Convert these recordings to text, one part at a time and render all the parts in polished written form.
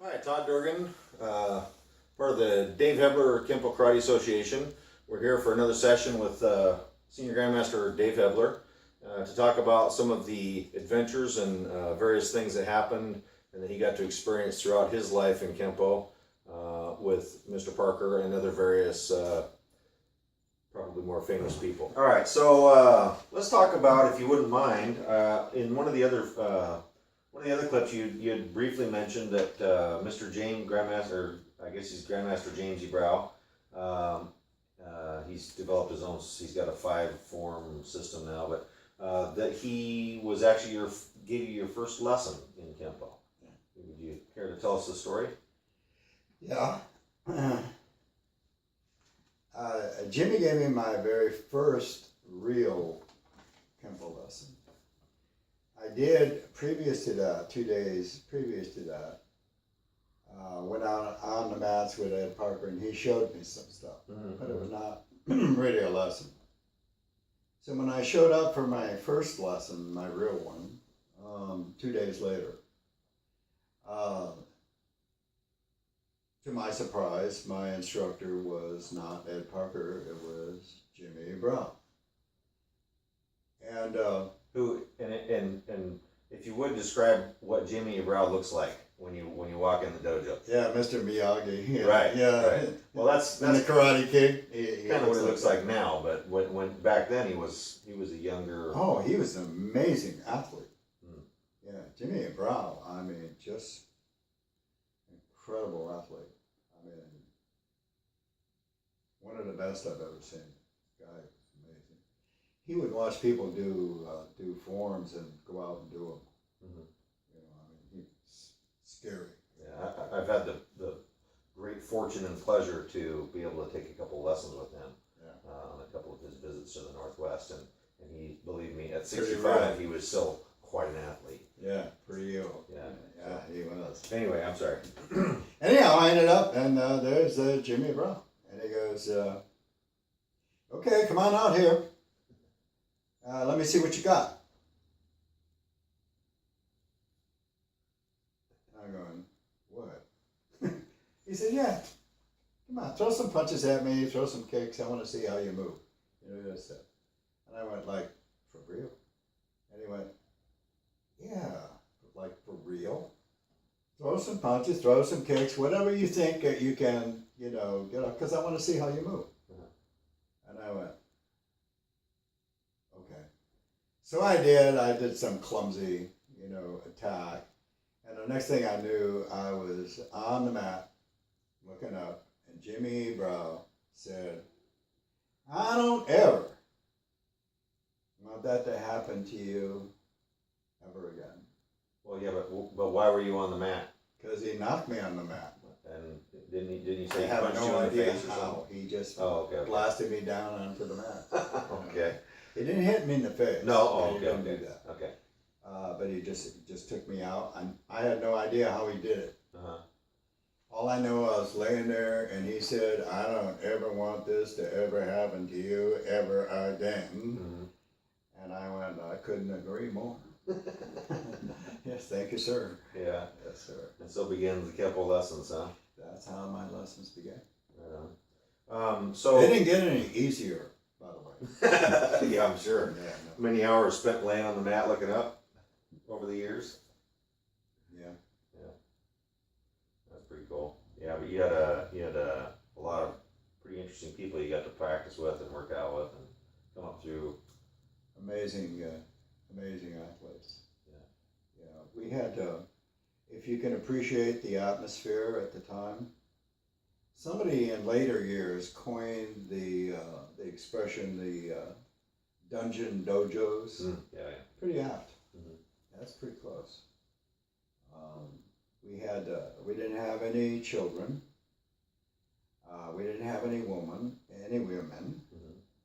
Hi, Todd Durgan, part of the Dave Hebler Kenpo Karate Association. We're here for another session with Senior Grandmaster Dave Hebler to talk about some of the adventures and various things that happened and that he got to experience throughout his life in Kenpo with Mr. Parker and other various probably more famous people. All right, so let's talk about, if you wouldn't mind, in one of the other clips you had briefly mentioned that Mr. James Grandmaster, I guess he's Grandmaster James Ibrao, he's developed his own. He's got a 5-form system now, but that he was actually gave you your first lesson in Kenpo. Yeah. Would you care to tell us the story? Yeah. Jimmy gave me my very first real Kenpo lesson. I did, previous to that, 2 days previous to that, went out on the mats with Ed Parker and he showed me some stuff, but it was not really a lesson. So when I showed up for my first lesson, my real one, 2 days later, to my surprise, my instructor was not Ed Parker, it was Jimmy Ibrao. And Who and if you would describe what Jimmy Ibrao looks like when you walk in the dojo. yeah, Mr. Miyagi. Yeah, Right. Yeah. Right. Well, that's the Karate Kid. He kind of what he looks like now, but when back then he was a younger. Oh, he was an amazing athlete. Yeah, Jimmy Ibrao. I mean, just incredible athlete. I mean, one of the best I've ever seen. Guy was amazing. He would watch people do forms and go out and do them. You know, I mean, he's scary. Yeah, I've had the great fortune and pleasure to be able to take a couple lessons with him on a couple of his visits to the Northwest, and he, believe me, at 65 he was still quite an athlete. Yeah, pretty ill. Yeah, he was. Anyway, I'm sorry. Anyhow, I ended up, and there's Jimmy Brown, and he goes, "Okay, come on out here. Let me see what you got." I'm going, "What?" He said, "Yeah, come on, throw some punches at me, throw some kicks. I want to see how you move." You know, that's it. And I went, "Like, for real?" And he went, "Yeah, like for real. Throw some punches, throw some kicks, whatever you think that you can, you know, get up, because I want to see how you move." And I went, "Okay." So I did some clumsy, you know, attack. And the next thing I knew, I was on the mat, looking up, and Jimmy Ibrao said, "I don't ever want that to happen to you ever again." Well, yeah, but why were you on the mat? Because he knocked me on the mat. And didn't you say I he have punched you no in the idea face or how. something? He just Okay. blasted me down onto the mat. Okay. He didn't hit me in the face. No. Oh, He okay. didn't do that. Okay. But he just took me out. I had no idea how he did it. All I know, I was laying there, and he said, "I don't ever want this to ever happen to you ever again." And I went, "I couldn't agree more." Yes, thank you, sir. Yeah. Yes, sir. And so begins the Kenpo lessons, huh? That's how my lessons began. Right on. So They didn't get any easier, by the way. yeah, I'm sure. Yeah, Many hours spent laying on the mat looking up over the years. Yeah. That's pretty cool. Yeah, but you had a lot of pretty interesting people you got to practice with and work out with and come up through. Amazing athletes. Yeah. We had, if you can appreciate the atmosphere at the time, somebody in later years coined the expression, the dungeon dojos. Yeah. Pretty apt. That's pretty close. We didn't have any children. We didn't have any women.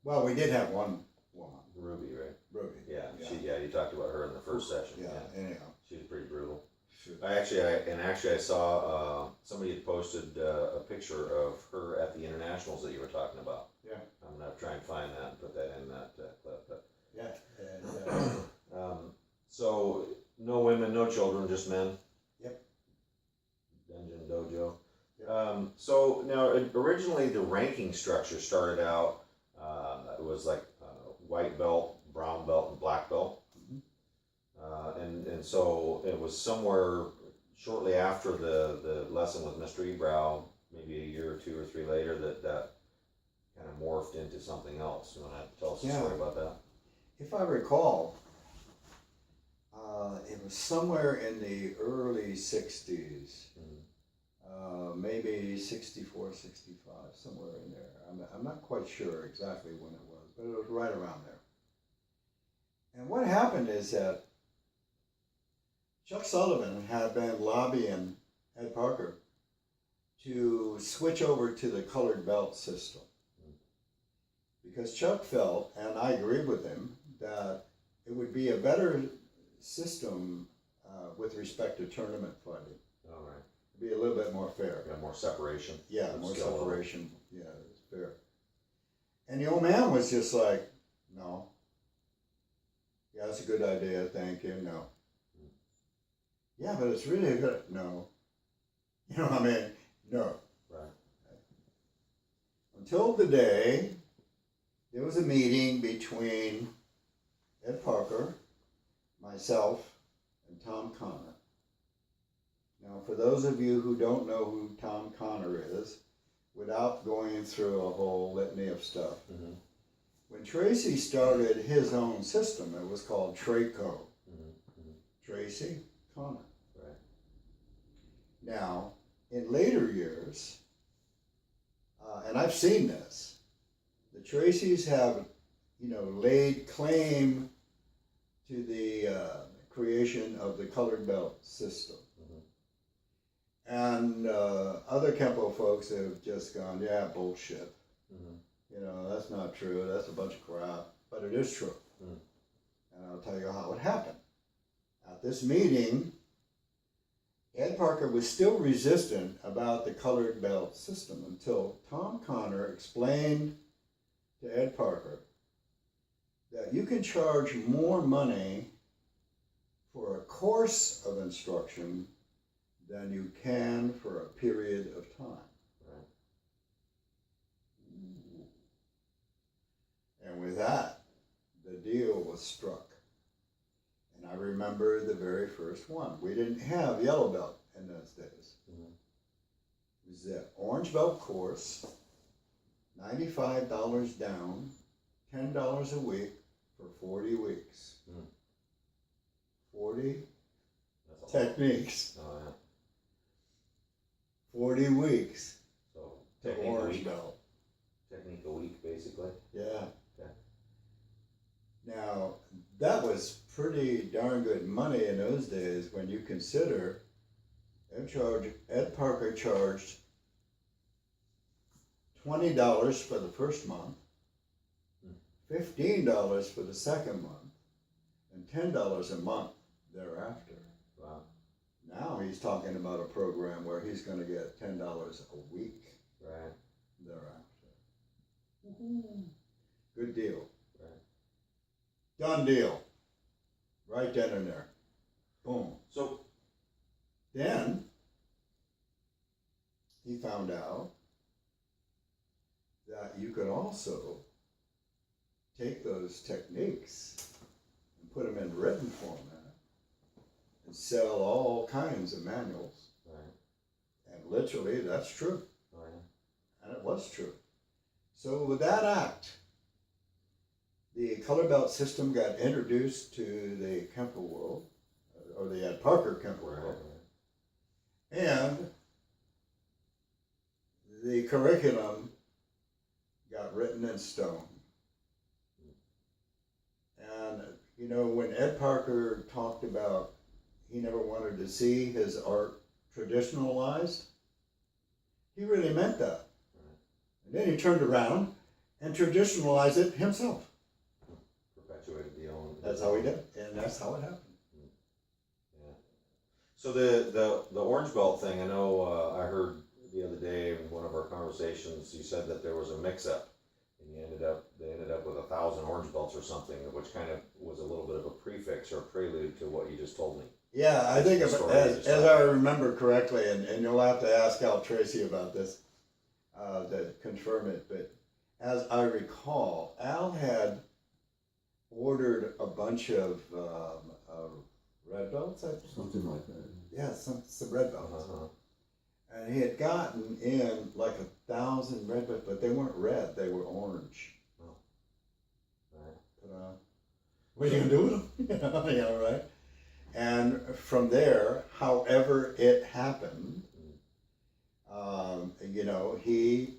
Well, we did have one woman. Ruby, right? Ruby. Yeah. You talked about her in the first session. Yeah. Anyhow. She was pretty brutal. Shoot. I saw somebody had posted a picture of her at the internationals that you were talking about. Yeah. I'm gonna try and find that and put that in that clip. But Yeah. so no women, no children, just men. Yep. Dungeon originally the ranking structure started out, it was like white belt, brown belt, and black belt. And so it was somewhere shortly after the lesson with Mr. Ibrao, maybe a year or two or three later, that kind of morphed into something else. You want to tell us a story about that? If I recall, it was somewhere in the early 60s, maybe 64, 65, somewhere in there. I'm not quite sure exactly when it was, but it was right around there. And what happened is that Chuck Sullivan had been lobbying Ed Parker to switch over to the colored belt system. Because Chuck felt, and I agreed with him, that it would be a better system with respect to tournament fighting. All right. It'd be a little bit more fair. Yeah, more separation. Yeah, more separation. Yeah, it's fair. And the old man was just like, no. Yeah, that's a good idea, thank you, no. Yeah, but it's really a good, no. You know what I mean? No. Right. Until the day there was a meeting between Ed Parker, myself, and Tom Connor. Now, for those of you who don't know who Tom Connor is, without going through a whole litany of stuff, when Tracy started his own system, it was called Traco. Tracy Connor. Right. Now, in later years, and I've seen this, the Tracys have, laid claim to the creation of the colored belt system. And other Kenpo folks have just gone, yeah, bullshit. That's not true. That's a bunch of crap. But it is true. And I'll tell you how it happened. At this meeting, Ed Parker was still resistant about the colored belt system until Tom Connor explained to Ed Parker that you can charge more money for a course of instruction than you can for a period of time. Right. And with that, the deal was struck. And I remember the very first one. We didn't have yellow belt in those days. It was the orange belt course, $95 down, $10 a week for 40 weeks. 40 techniques. Oh, yeah. 40 weeks. So to technique orange a week. belt. Technique a week, basically. Yeah. Okay. Now, that was pretty darn good money in those days when you consider Ed Parker charged $20 for the first month, $15 for the second month, and $10 a month thereafter. Wow. Now he's talking about a program where he's going to get $10 a week Right. thereafter. Good deal. Right. Done deal. Right then and there. Boom. So Then he found out that you could also take those techniques and put them in written format and sell all kinds of manuals. Right. And literally, that's true. Oh, yeah. And it was true. So with that act, the color belt system got introduced to the Kenpo world, or the Ed Parker Kenpo Right. world, and the curriculum got written in stone. And, when Ed Parker talked about he never wanted to see his art traditionalized, he really meant that. And then he turned around and traditionalized it himself. Perpetuated the own. That's how he did, and that's how it happened. Yeah. So the orange belt thing, I know I heard the other day in one of our conversations, you said that there was a mix-up, and they ended up with 1,000 orange belts or something, which kind of was a little bit of a prefix or prelude to what you just told me. Yeah, I think as I remember correctly, and you'll have to ask Al Tracy about this, that confirm it, but as I recall, Al had ordered a bunch of red belts, I think. Something like that. Yeah, some red belts. Uh-huh. And he had gotten in like 1,000 red belts, but they weren't red, they were orange. Oh. Right. Ta-da. What are you gonna do with them? Yeah, right. And from there, however it happened, you know, he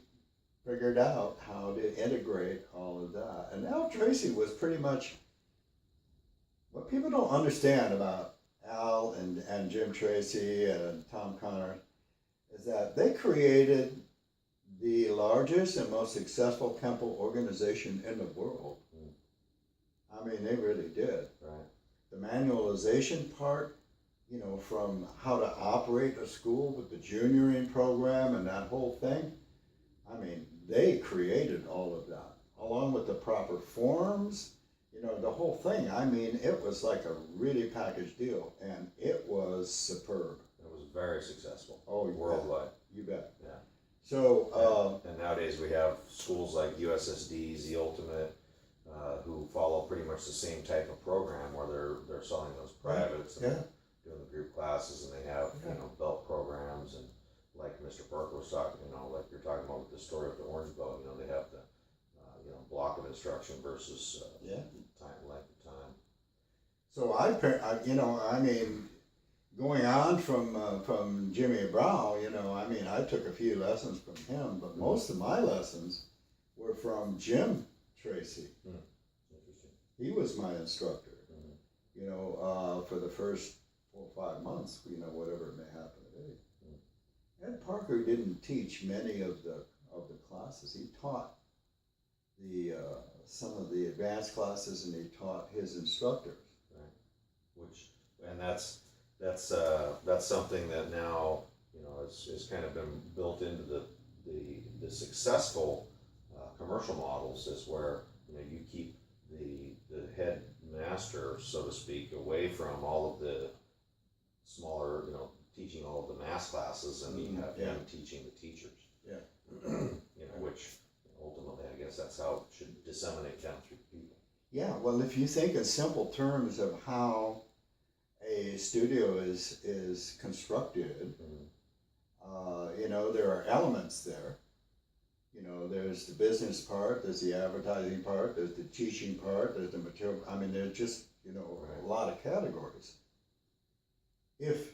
figured out how to integrate all of that. And Al Tracy was pretty much what people don't understand about Al and Jim Tracy and Tom Connor is that they created the largest and most successful Kenpo organization in the world. I mean, they really did. Right. The manualization part, you know, from how to operate a school with the junioring program and that whole thing, I mean, they created all of that, along with the proper forms, you know, the whole thing. I mean, it was like a really packaged deal, and it was superb. It was very successful. Oh, you bet. Worldwide. You bet. Yeah. So, And nowadays we have schools like USSD's, The Ultimate, who follow pretty much the same type of program where they're selling those privates and yeah. doing the group classes, and they have you know belt programs, and like Mr. Parker was talking, you know, like you're talking about with the story of the orange belt, you know, they have the you know block of instruction versus time length of time. So you know, I mean, going on from Jimmy Ibrao, you know, I mean, I took a few lessons from him, but most of my lessons were from Jim Tracy. Interesting. He was my instructor. Mm-hmm. You know, for the first 4 or 5 months, you know, whatever it may happen to be. Ed Parker didn't teach many of the classes. He taught the some of the advanced classes, and he taught his instructors. Right. And that's something that now you know is kind of been built into the successful commercial models, is where you know you keep the head master, so to speak, away from all of the smaller, you know, teaching all of the mass classes, and you have him teaching the teachers. Yeah. You know, which ultimately, I guess that's how it should disseminate down through people. Yeah. Well, if you think in simple terms of how a studio is constructed, you know, there are elements there. You know, there's the business part, there's the advertising part, there's the teaching part, there's the material. I mean, there's just, you know, a lot of categories. If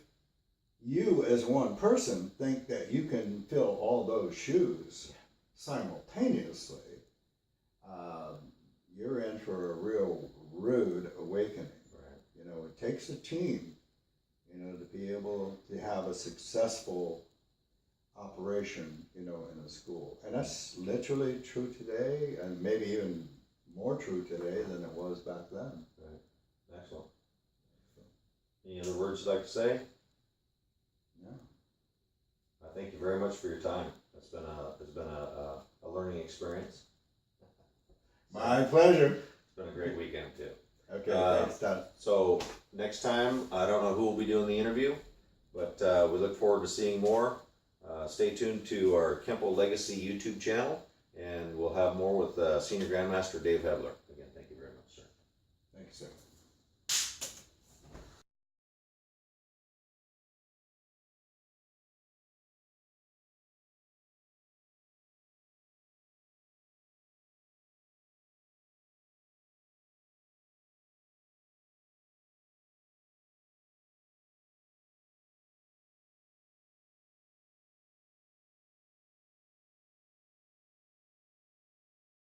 you as one person think that you can fill all those shoes simultaneously, you're in for a real rude awakening. Right. You know, it takes a team, you know, to be able to have a successful operation, you know, in a school. And that's literally true today, and maybe even more true today than it was back then. Right. Excellent. Any other words you'd like to say? Yeah. I thank you very much for your time. It's been a learning experience. My pleasure. It's been a great weekend too. Okay, thanks, Don. So next time, I don't know who will be doing the interview, but we look forward to seeing more. Stay tuned to our Kenpo Legacy YouTube channel, and we'll have more with Senior Grandmaster Dave Hebler.